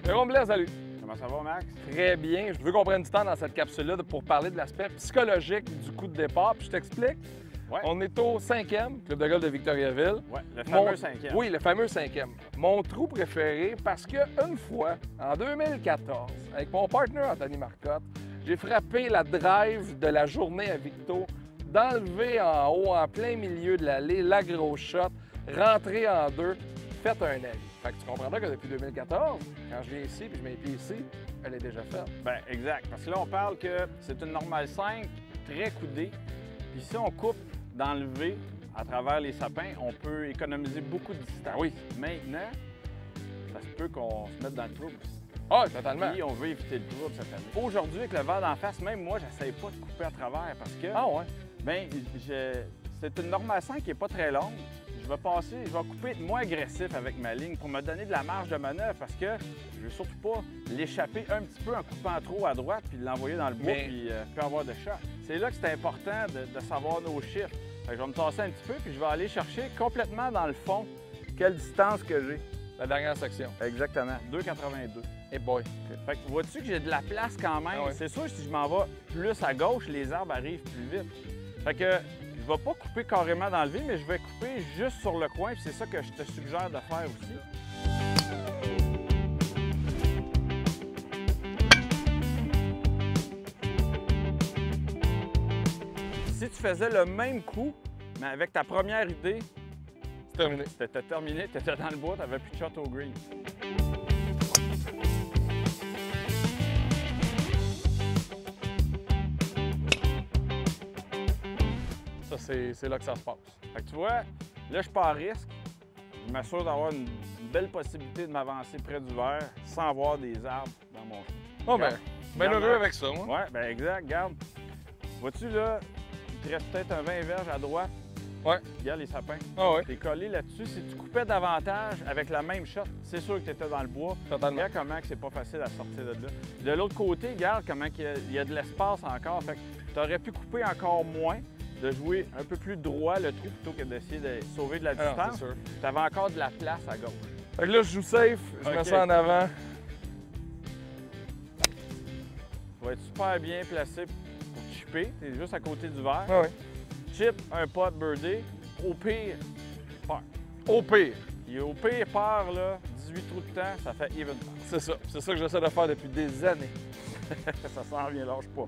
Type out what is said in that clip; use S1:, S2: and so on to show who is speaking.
S1: Jérôme Blaise, salut.
S2: Comment ça va, Max?
S1: Très bien. Je veux qu'on prenne du temps dans cette capsule-là pour parler de l'aspect psychologique du coup de départ. Puis je t'explique.
S2: Ouais.
S1: On est au 5e club de golf de Victoriaville.
S2: Ouais, le fameux 5e.
S1: Oui, le fameux 5e. Mon trou préféré parce qu'une fois, en 2014, avec mon partner Anthony Marcotte, j'ai frappé la drive de la journée à Victo, d'enlever en haut, en plein milieu de l'allée, la grosse shot, rentrer en deux, fait un avis. Fait que tu comprendras que depuis 2014, quand je viens ici puis je mets les pieds ici, elle est déjà faite.
S2: Bien, exact. Parce que là, on parle que c'est une normale 5, très coudée. Puis si on coupe dans le V à travers les sapins, on peut économiser beaucoup de distance.
S1: Ah oui.
S2: Maintenant, ça se peut qu'on se mette dans le trouble aussi.
S1: Ah, totalement.
S2: Puis on veut éviter le trouble cette année. Aujourd'hui, avec le vent d'en face, même moi, j'essaye pas de couper à travers parce que,
S1: Ah ouais?
S2: bien, c'est une normale 5 qui n'est pas très longue. Je vais couper moins agressif avec ma ligne pour me donner de la marge de manœuvre parce que je veux surtout pas l'échapper un petit peu en coupant trop à droite puis l'envoyer dans le bois puis plus avoir de shot. C'est là que c'est important de savoir nos chiffres. Fait que je vais me tasser un petit peu puis je vais aller chercher complètement dans le fond quelle distance que j'ai.
S1: La dernière section.
S2: Exactement, 2,82.
S1: Et boy.
S2: Fait que vois-tu que j'ai de la place quand même?
S1: Ah ouais.
S2: C'est sûr que si je m'en vais plus à gauche, les arbres arrivent plus vite. Fait que je vais pas couper carrément dans le V, mais je vais couper juste sur le coin, puis c'est ça que je te suggère de faire aussi. Si tu faisais le même coup, mais avec ta première idée,
S1: C'est terminé.
S2: t'étais terminé, t'étais dans le bois, t'avais plus de shot au green.
S1: Ça, c'est là que ça se passe.
S2: Fait que tu vois, là, je pars risque. Je m'assure d'avoir une belle possibilité de m'avancer près du verre sans avoir des arbres dans mon champ.
S1: Oh, ben, bien
S2: Regarde,
S1: heureux
S2: Max.
S1: avec ça, moi.
S2: Ouais, ben exact, regarde. Vois-tu là, il te reste peut-être un 20 verges à droite.
S1: Ouais.
S2: Regarde les sapins.
S1: Ah ouais,
S2: T'es collé là-dessus. Si tu coupais davantage avec la même shot, c'est sûr que tu étais dans le bois.
S1: totalement.
S2: Regarde comment que c'est pas facile à sortir de là. De l'autre côté, regarde comment il y a de l'espace encore. Fait que tu aurais pu couper encore moins, de jouer un peu plus droit le trou plutôt que d'essayer de sauver de la
S1: Ah non,
S2: distance.
S1: c'est sûr.
S2: Tu avais encore de la place à gauche.
S1: Fait que là, je joue safe, je mets
S2: Ok.
S1: ça en avant.
S2: Tu vas être super bien placé pour chipper. Tu es juste à côté du verre.
S1: Ah ouais.
S2: Chip, un pot birdie. Au pire, peur.
S1: Au pire,
S2: Et au pire, part, là, 18 trous de temps, ça fait even.
S1: c'est ça. C'est ça que j'essaie de faire depuis des années.
S2: Ça s'en vient, lâche pas.